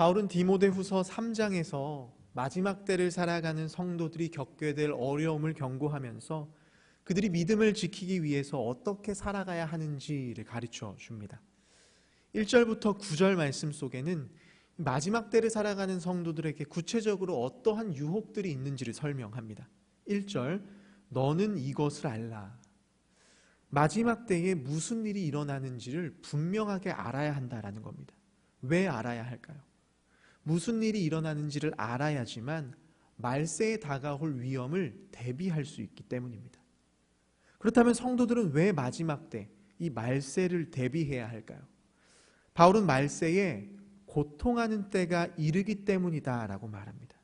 바울은 디모데후서 3장에서 마지막 때를 살아가는 성도들이 겪게 될 어려움을 경고하면서 그들이 믿음을 지키기 위해서 어떻게 살아가야 하는지를 가르쳐 줍니다. 1절부터 9절 말씀 속에는 마지막 때를 살아가는 성도들에게 구체적으로 어떠한 유혹들이 있는지를 설명합니다. 1절, 너는 이것을 알라. 마지막 때에 무슨 일이 일어나는지를 분명하게 알아야 한다라는 겁니다. 왜 알아야 할까요? 무슨 일이 일어나는지를 알아야지만 말세에 다가올 위험을 대비할 수 있기 때문입니다. 그렇다면 성도들은 왜 마지막 때 이 말세를 대비해야 할까요? 바울은 말세에 고통하는 때가 이르기 때문이다라고 말합니다.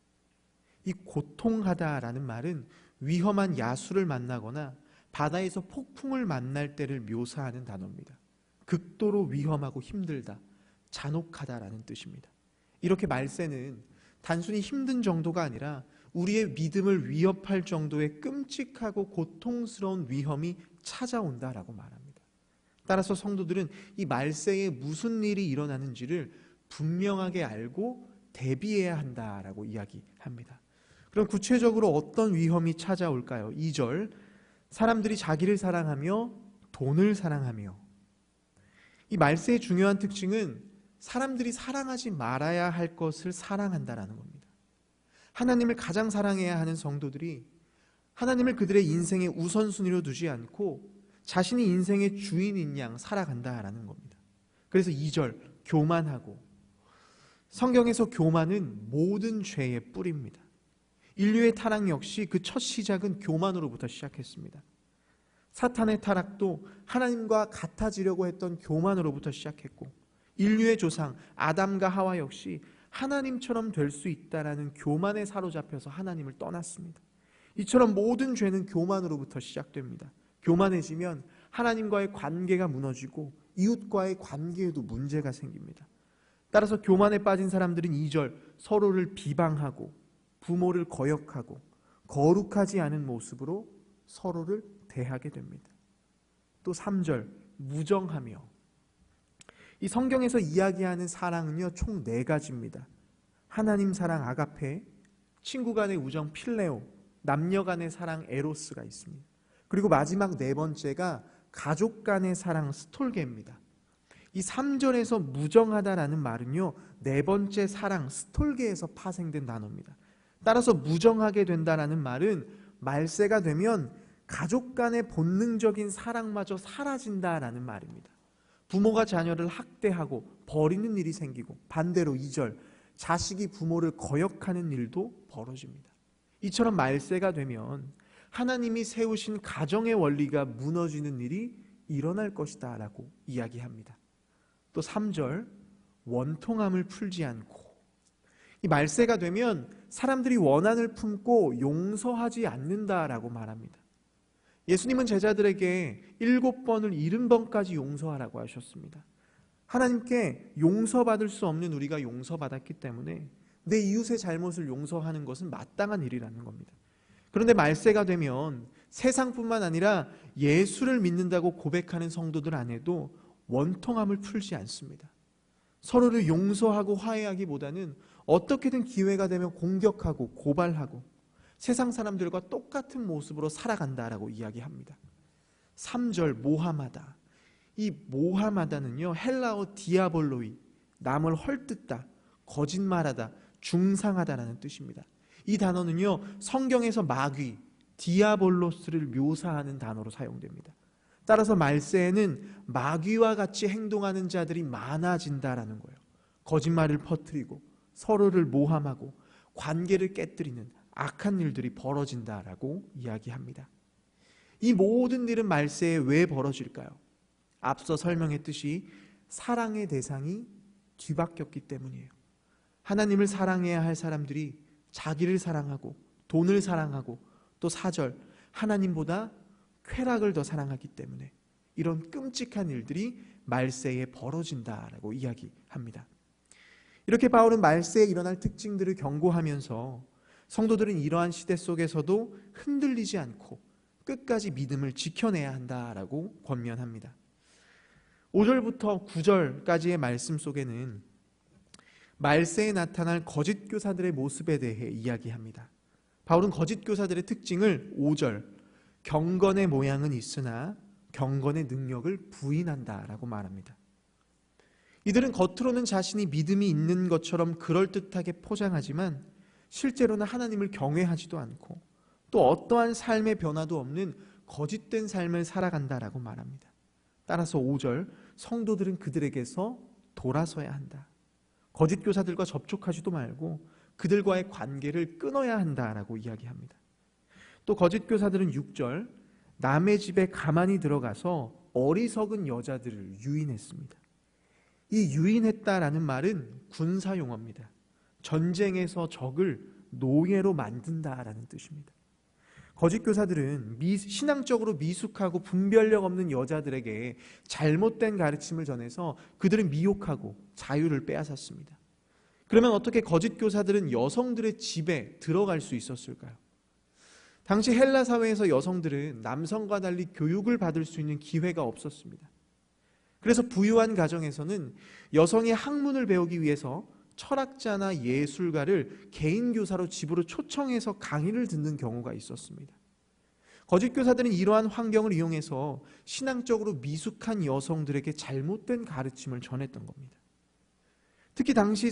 이 고통하다라는 말은 위험한 야수를 만나거나 바다에서 폭풍을 만날 때를 묘사하는 단어입니다. 극도로 위험하고 힘들다, 잔혹하다라는 뜻입니다. 이렇게 말세는 단순히 힘든 정도가 아니라 우리의 믿음을 위협할 정도의 끔찍하고 고통스러운 위험이 찾아온다라고 말합니다. 따라서 성도들은 이 말세에 무슨 일이 일어나는지를 분명하게 알고 대비해야 한다라고 이야기합니다. 그럼 구체적으로 어떤 위험이 찾아올까요? 2절, 사람들이 자기를 사랑하며 돈을 사랑하며. 이 말세의 중요한 특징은 사람들이 사랑하지 말아야 할 것을 사랑한다라는 겁니다. 하나님을 가장 사랑해야 하는 성도들이 하나님을 그들의 인생의 우선순위로 두지 않고 자신이 인생의 주인인 양 살아간다라는 겁니다. 그래서 2절, 교만하고. 성경에서 교만은 모든 죄의 뿌리입니다. 인류의 타락 역시 그 첫 시작은 교만으로부터 시작했습니다. 사탄의 타락도 하나님과 같아지려고 했던 교만으로부터 시작했고, 인류의 조상 아담과 하와 역시 하나님처럼 될 수 있다라는 교만에 사로잡혀서 하나님을 떠났습니다. 이처럼 모든 죄는 교만으로부터 시작됩니다. 교만해지면 하나님과의 관계가 무너지고 이웃과의 관계에도 문제가 생깁니다. 따라서 교만에 빠진 사람들은 2절, 서로를 비방하고 부모를 거역하고 거룩하지 않은 모습으로 서로를 대하게 됩니다. 또 3절, 무정하며. 이 성경에서 이야기하는 사랑은요, 총 4가지입니다. 하나님 사랑 아가페, 친구 간의 우정 필레오, 남녀 간의 사랑 에로스가 있습니다. 그리고 마지막 4번째가 가족 간의 사랑 스톨게입니다. 이 3절에서 무정하다라는 말은요, 4번째 사랑 스톨게에서 파생된 단어입니다. 따라서 무정하게 된다라는 말은 말세가 되면 가족 간의 본능적인 사랑마저 사라진다라는 말입니다. 부모가 자녀를 학대하고 버리는 일이 생기고, 반대로 2절, 자식이 부모를 거역하는 일도 벌어집니다. 이처럼 말세가 되면 하나님이 세우신 가정의 원리가 무너지는 일이 일어날 것이다 라고 이야기합니다. 또 3절, 원통함을 풀지 않고. 이 말세가 되면 사람들이 원한을 품고 용서하지 않는다라고 말합니다. 예수님은 제자들에게 7번을 70번까지 용서하라고 하셨습니다. 하나님께 용서받을 수 없는 우리가 용서받았기 때문에 내 이웃의 잘못을 용서하는 것은 마땅한 일이라는 겁니다. 그런데 말세가 되면 세상뿐만 아니라 예수를 믿는다고 고백하는 성도들 안에도 원통함을 풀지 않습니다. 서로를 용서하고 화해하기보다는 어떻게든 기회가 되면 공격하고 고발하고 세상 사람들과 똑같은 모습으로 살아간다라고 이야기합니다. 3절, 모함하다. 이 모함하다는요, 헬라어 디아볼로이, 남을 헐뜯다, 거짓말하다, 중상하다라는 뜻입니다. 이 단어는요, 성경에서 마귀, 디아볼로스를 묘사하는 단어로 사용됩니다. 따라서 말세에는 마귀와 같이 행동하는 자들이 많아진다라는 거예요. 거짓말을 퍼뜨리고 서로를 모함하고 관계를 깨뜨리는 악한 일들이 벌어진다라고 이야기합니다. 이 모든 일은 말세에 왜 벌어질까요? 앞서 설명했듯이 사랑의 대상이 뒤바뀌었기 때문이에요. 하나님을 사랑해야 할 사람들이 자기를 사랑하고 돈을 사랑하고, 또 4절, 하나님보다 쾌락을 더 사랑하기 때문에 이런 끔찍한 일들이 말세에 벌어진다라고 이야기합니다. 이렇게 바울은 말세에 일어날 특징들을 경고하면서 성도들은 이러한 시대 속에서도 흔들리지 않고 끝까지 믿음을 지켜내야 한다라고 권면합니다. 5절부터 9절까지의 말씀 속에는 말세에 나타날 거짓 교사들의 모습에 대해 이야기합니다. 바울은 거짓 교사들의 특징을 5절, 경건의 모양은 있으나 경건의 능력을 부인한다라고 말합니다. 이들은 겉으로는 자신이 믿음이 있는 것처럼 그럴듯하게 포장하지만 실제로는 하나님을 경외하지도 않고 또 어떠한 삶의 변화도 없는 거짓된 삶을 살아간다라고 말합니다. 따라서 5절, 성도들은 그들에게서 돌아서야 한다. 거짓 교사들과 접촉하지도 말고 그들과의 관계를 끊어야 한다라고 이야기합니다. 또 거짓 교사들은 6절, 남의 집에 가만히 들어가서 어리석은 여자들을 유인했습니다. 이 유인했다라는 말은 군사 용어입니다. 전쟁에서 적을 노예로 만든다라는 뜻입니다. 거짓 교사들은 신앙적으로 미숙하고 분별력 없는 여자들에게 잘못된 가르침을 전해서 그들을 미혹하고 자유를 빼앗았습니다. 그러면 어떻게 거짓 교사들은 여성들의 집에 들어갈 수 있었을까요? 당시 헬라 사회에서 여성들은 남성과 달리 교육을 받을 수 있는 기회가 없었습니다. 그래서 부유한 가정에서는 여성의 학문을 배우기 위해서 철학자나 예술가를 개인 교사로 집으로 초청해서 강의를 듣는 경우가 있었습니다. 거짓 교사들은 이러한 환경을 이용해서 신앙적으로 미숙한 여성들에게 잘못된 가르침을 전했던 겁니다. 특히 당시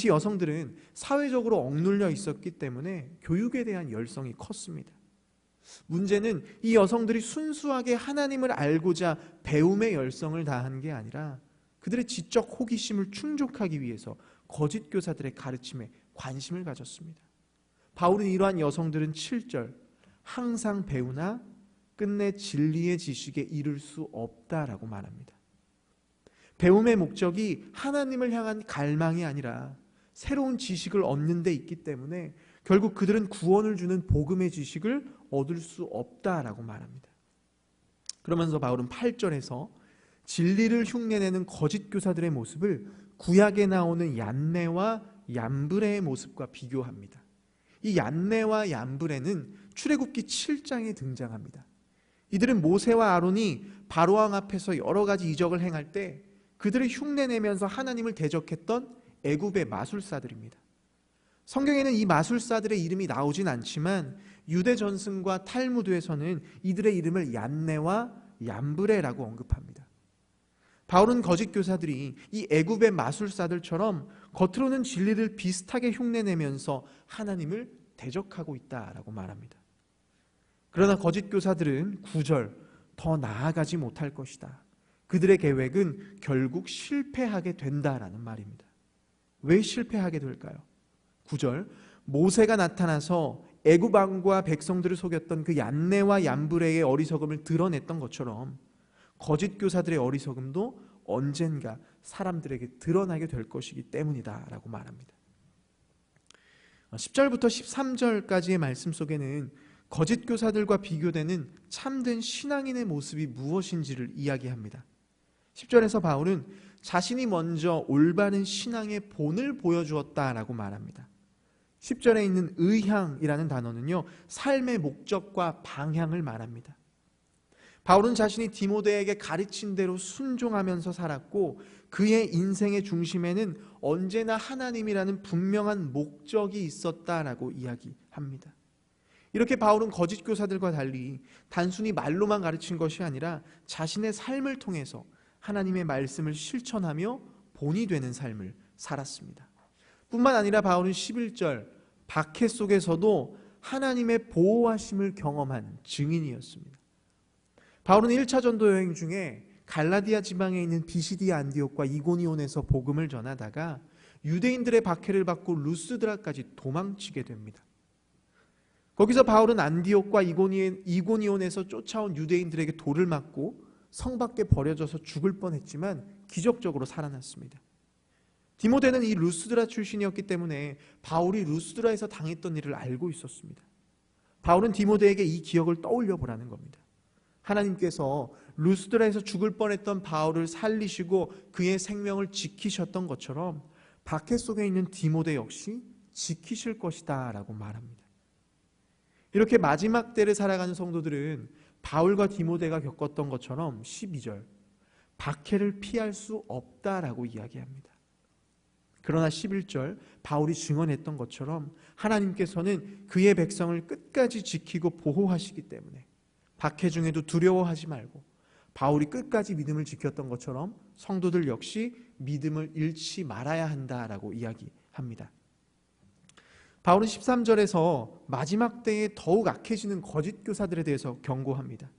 여성들은 사회적으로 억눌려 있었기 때문에 교육에 대한 열성이 컸습니다. 문제는 이 여성들이 순수하게 하나님을 알고자 배움의 열성을 다한 게 아니라 그들의 지적 호기심을 충족하기 위해서 거짓 교사들의 가르침에 관심을 가졌습니다. 바울은 이러한 여성들은 7절, 항상 배우나 끝내 진리의 지식에 이를 수 없다라고 말합니다. 배움의 목적이 하나님을 향한 갈망이 아니라 새로운 지식을 얻는 데 있기 때문에 결국 그들은 구원을 주는 복음의 지식을 얻을 수 없다라고 말합니다. 그러면서 바울은 8절에서 진리를 흉내내는 거짓 교사들의 모습을 구약에 나오는 얀네와 얀브레의 모습과 비교합니다. 이 얀네와 얀브레는 출애굽기 7장에 등장합니다. 이들은 모세와 아론이 바로왕 앞에서 여러 가지 이적을 행할 때 그들을 흉내내면서 하나님을 대적했던 애굽의 마술사들입니다. 성경에는 이 마술사들의 이름이 나오진 않지만 유대 전승과 탈무드에서는 이들의 이름을 얀네와 얀브레라고 언급합니다. 바울은 거짓 교사들이 이 애굽의 마술사들처럼 겉으로는 진리를 비슷하게 흉내내면서 하나님을 대적하고 있다라고 말합니다. 그러나 거짓 교사들은 9절, 더 나아가지 못할 것이다. 그들의 계획은 결국 실패하게 된다라는 말입니다. 왜 실패하게 될까요? 9절, 모세가 나타나서 애굽 왕과 백성들을 속였던 그 얀네와 얀브레의 어리석음을 드러냈던 것처럼 거짓 교사들의 어리석음도 언젠가 사람들에게 드러나게 될 것이기 때문이다 라고 말합니다. 10절부터 13절까지의 말씀 속에는 거짓 교사들과 비교되는 참된 신앙인의 모습이 무엇인지를 이야기합니다. 10절에서 바울은 자신이 먼저 올바른 신앙의 본을 보여주었다라고 말합니다. 10절에 있는 의향이라는 단어는요, 삶의 목적과 방향을 말합니다. 바울은 자신이 디모데에게 가르친 대로 순종하면서 살았고 그의 인생의 중심에는 언제나 하나님이라는 분명한 목적이 있었다라고 이야기합니다. 이렇게 바울은 거짓 교사들과 달리 단순히 말로만 가르친 것이 아니라 자신의 삶을 통해서 하나님의 말씀을 실천하며 본이 되는 삶을 살았습니다. 뿐만 아니라 바울은 11절 박해 속에서도 하나님의 보호하심을 경험한 증인이었습니다. 바울은 1차 전도 여행 중에 갈라디아 지방에 있는 비시디아 안디옥과 이고니온에서 복음을 전하다가 유대인들의 박해를 받고 루스드라까지 도망치게 됩니다. 거기서 바울은 안디옥과 이고니온에서 쫓아온 유대인들에게 돌을 맞고 성 밖에 버려져서 죽을 뻔했지만 기적적으로 살아났습니다. 디모데는 이 루스드라 출신이었기 때문에 바울이 루스드라에서 당했던 일을 알고 있었습니다. 바울은 디모데에게 이 기억을 떠올려 보라는 겁니다. 하나님께서 루스드라에서 죽을 뻔했던 바울을 살리시고 그의 생명을 지키셨던 것처럼 박해 속에 있는 디모데 역시 지키실 것이다 라고 말합니다. 이렇게 마지막 때를 살아가는 성도들은 바울과 디모데가 겪었던 것처럼 12절 박해를 피할 수 없다라고 이야기합니다. 그러나 11절 바울이 증언했던 것처럼 하나님께서는 그의 백성을 끝까지 지키고 보호하시기 때문에 박해 중에도 두려워하지 말고 바울이 끝까지 믿음을 지켰던 것처럼 성도들 역시 믿음을 잃지 말아야 한다라고 이야기합니다. 바울은 13절에서 마지막 때에 더욱 악해지는 거짓 교사들에 대해서 경고합니다.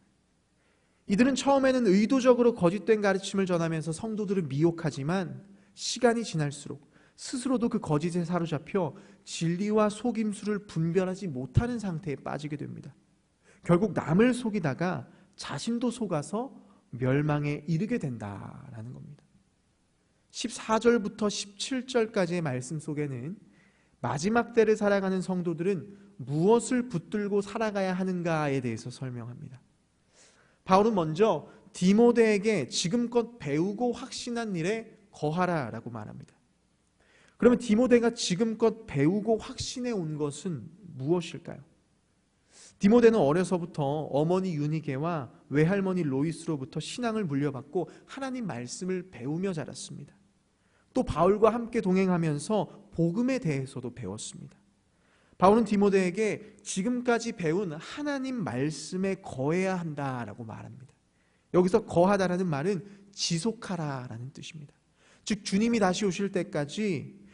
이들은 처음에는 의도적으로 거짓된 가르침을 전하면서 성도들을 미혹하지만 시간이 지날수록 스스로도 그 거짓에 사로잡혀 진리와 속임수를 분별하지 못하는 상태에 빠지게 됩니다. 결국 남을 속이다가 자신도 속아서 멸망에 이르게 된다라는 겁니다. 14절부터 17절까지의 말씀 속에는 마지막 때를 살아가는 성도들은 무엇을 붙들고 살아가야 하는가에 대해서 설명합니다. 바울은 먼저 디모데에게 지금껏 배우고 확신한 일에 거하라라고 말합니다. 그러면 디모데가 지금껏 배우고 확신해 온 것은 무엇일까요? 디모데는 어려서부터 어머니 유니게와 외할머니 로이스로부터 신앙을 물려받고 하나님 말씀을 배우며 자랐습니다. 또 바울과 함께 동행하면서 복음에 대해서도 배웠습니다. 바울은 디모데에게 지금까지 배운 하나님 말씀에 거해야 한다라고 말합니다. 여기서 거하다라는 말은 지속하라라는 뜻입니다. 즉 주님이 다시 오실 때까지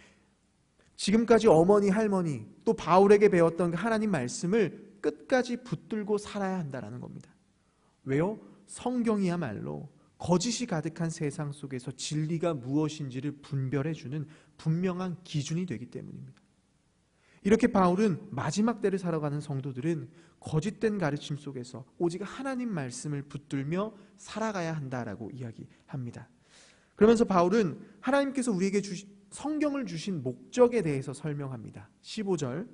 지금까지 어머니, 할머니 또 바울에게 배웠던 그 하나님 말씀을 끝까지 붙들고 살아야 한다는 겁니다. 왜요? 성경이야말로 거짓이 가득한 세상 속에서 진리가 무엇인지를 분별해주는 분명한 기준이 되기 때문입니다. 이렇게 바울은 마지막 때를 살아가는 성도들은 거짓된 가르침 속에서 오직 하나님 말씀을 붙들며 살아가야 한다라고 이야기합니다. 그러면서 바울은 하나님께서 우리에게 성경을 주신 목적에 대해서 설명합니다. 15절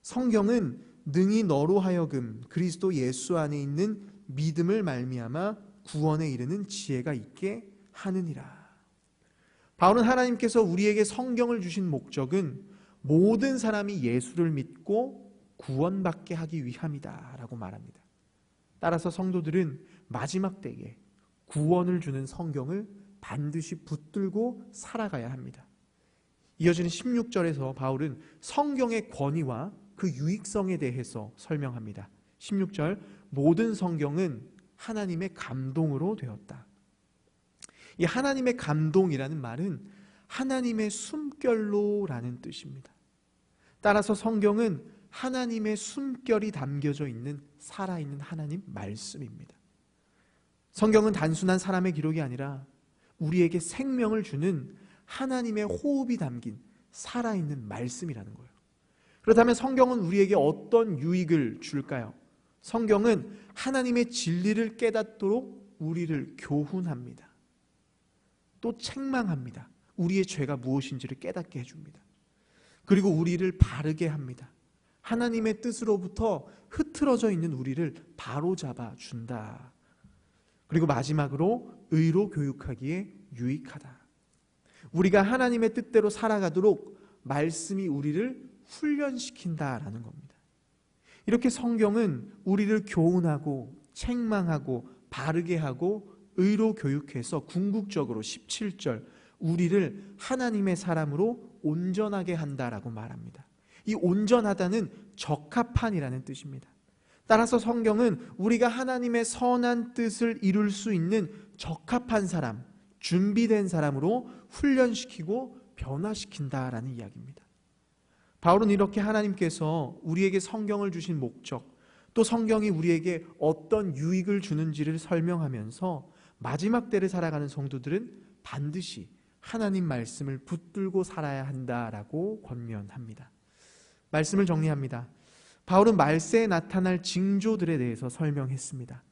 성경은 능히 너로 하여금 그리스도 예수 안에 있는 믿음을 말미암아 구원에 이르는 지혜가 있게 하느니라. 바울은 하나님께서 우리에게 성경을 주신 목적은 모든 사람이 예수를 믿고 구원받게 하기 위함이다 라고 말합니다. 따라서 성도들은 마지막 때에 구원을 주는 성경을 반드시 붙들고 살아가야 합니다. 이어지는 16절에서 바울은 성경의 권위와 그 유익성에 대해서 설명합니다. 16절 모든 성경은 하나님의 감동으로 되었다. 이 하나님의 감동이라는 말은 하나님의 숨결로라는 뜻입니다. 따라서 성경은 하나님의 숨결이 담겨져 있는 살아있는 하나님 말씀입니다. 성경은 단순한 사람의 기록이 아니라 우리에게 생명을 주는 하나님의 호흡이 담긴 살아있는 말씀이라는 거예요. 그렇다면 성경은 우리에게 어떤 유익을 줄까요? 성경은 하나님의 진리를 깨닫도록 우리를 교훈합니다. 또 책망합니다. 우리의 죄가 무엇인지를 깨닫게 해줍니다. 그리고 우리를 바르게 합니다. 하나님의 뜻으로부터 흐트러져 있는 우리를 바로잡아 준다. 그리고 마지막으로 의로 교육하기에 유익하다. 우리가 하나님의 뜻대로 살아가도록 말씀이 우리를 훈련시킨다라는 겁니다. 이렇게 성경은 우리를 교훈하고 책망하고 바르게 하고 의로 교육해서 궁극적으로 17절 우리를 하나님의 사람으로 온전하게 한다라고 말합니다. 이 온전하다는 적합한이라는 뜻입니다. 따라서 성경은 우리가 하나님의 선한 뜻을 이룰 수 있는 적합한 사람, 준비된 사람으로 훈련시키고 변화시킨다라는 이야기입니다. 바울은 이렇게 하나님께서 우리에게 성경을 주신 목적, 또 성경이 우리에게 어떤 유익을 주는지를 설명하면서 마지막 때를 살아가는 성도들은 반드시 하나님 말씀을 붙들고 살아야 한다라고 권면합니다. 말씀을 정리합니다. 바울은 말세에 나타날 징조들에 대해서 설명했습니다.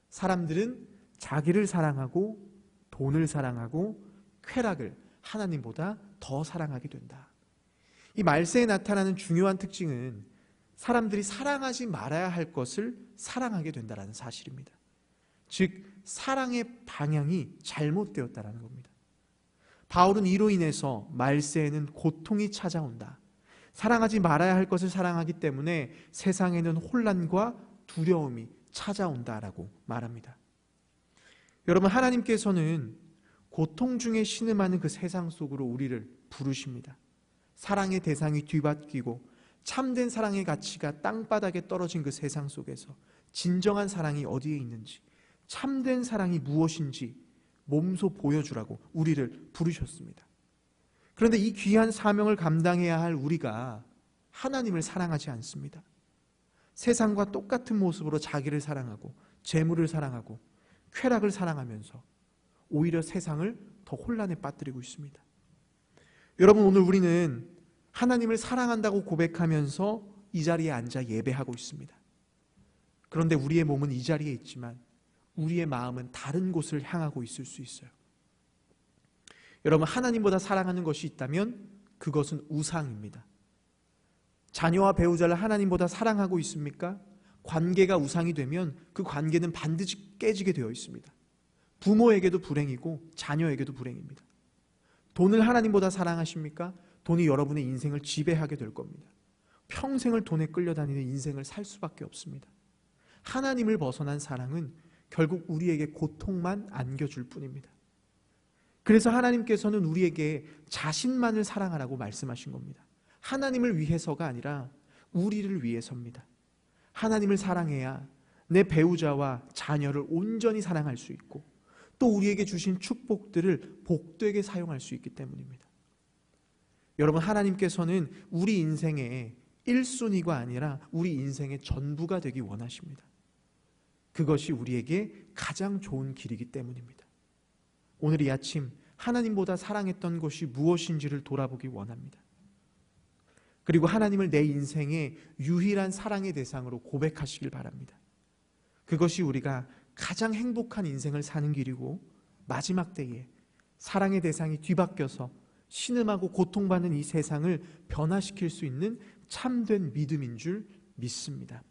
사람들은 자기를 사랑하고 돈을 사랑하고 쾌락을 하나님보다 더 사랑하게 된다. 이 말세에 나타나는 중요한 특징은 사람들이 사랑하지 말아야 할 것을 사랑하게 된다는 사실입니다. 즉 사랑의 방향이 잘못되었다는 겁니다. 바울은 이로 인해서 말세에는 고통이 찾아온다. 사랑하지 말아야 할 것을 사랑하기 때문에 세상에는 혼란과 두려움이 찾아온다라고 말합니다. 여러분, 하나님께서는 고통 중에 신음하는 그 세상 속으로 우리를 부르십니다. 사랑의 대상이 뒤바뀌고 참된 사랑의 가치가 땅바닥에 떨어진 그 세상 속에서 진정한 사랑이 어디에 있는지, 참된 사랑이 무엇인지 몸소 보여주라고 우리를 부르셨습니다. 그런데 이 귀한 사명을 감당해야 할 우리가 하나님을 사랑하지 않습니다. 세상과 똑같은 모습으로 자기를 사랑하고 재물을 사랑하고 쾌락을 사랑하면서 오히려 세상을 더 혼란에 빠뜨리고 있습니다. 여러분, 오늘 우리는 하나님을 사랑한다고 고백하면서 이 자리에 앉아 예배하고 있습니다. 그런데 우리의 몸은 이 자리에 있지만 우리의 마음은 다른 곳을 향하고 있을 수 있어요. 여러분, 하나님보다 사랑하는 것이 있다면 그것은 우상입니다. 자녀와 배우자를 하나님보다 사랑하고 있습니까? 관계가 우상이 되면 그 관계는 반드시 깨지게 되어 있습니다. 부모에게도 불행이고 자녀에게도 불행입니다. 돈을 하나님보다 사랑하십니까? 돈이 여러분의 인생을 지배하게 될 겁니다. 평생을 돈에 끌려다니는 인생을 살 수밖에 없습니다. 하나님을 벗어난 사랑은 결국 우리에게 고통만 안겨줄 뿐입니다. 그래서 하나님께서는 우리에게 자신만을 사랑하라고 말씀하신 겁니다. 하나님을 위해서가 아니라 우리를 위해서입니다. 하나님을 사랑해야 내 배우자와 자녀를 온전히 사랑할 수 있고 또 우리에게 주신 축복들을 복되게 사용할 수 있기 때문입니다. 여러분, 하나님께서는 우리 인생의 1순위가 아니라 우리 인생의 전부가 되기 원하십니다. 그것이 우리에게 가장 좋은 길이기 때문입니다. 오늘 이 아침 하나님보다 사랑했던 것이 무엇인지를 돌아보기 원합니다. 그리고 하나님을 내 인생의 유일한 사랑의 대상으로 고백하시길 바랍니다. 그것이 우리가 가장 행복한 인생을 사는 길이고 마지막 때에 사랑의 대상이 뒤바뀌어서 신음하고 고통받는 이 세상을 변화시킬 수 있는 참된 믿음인 줄 믿습니다.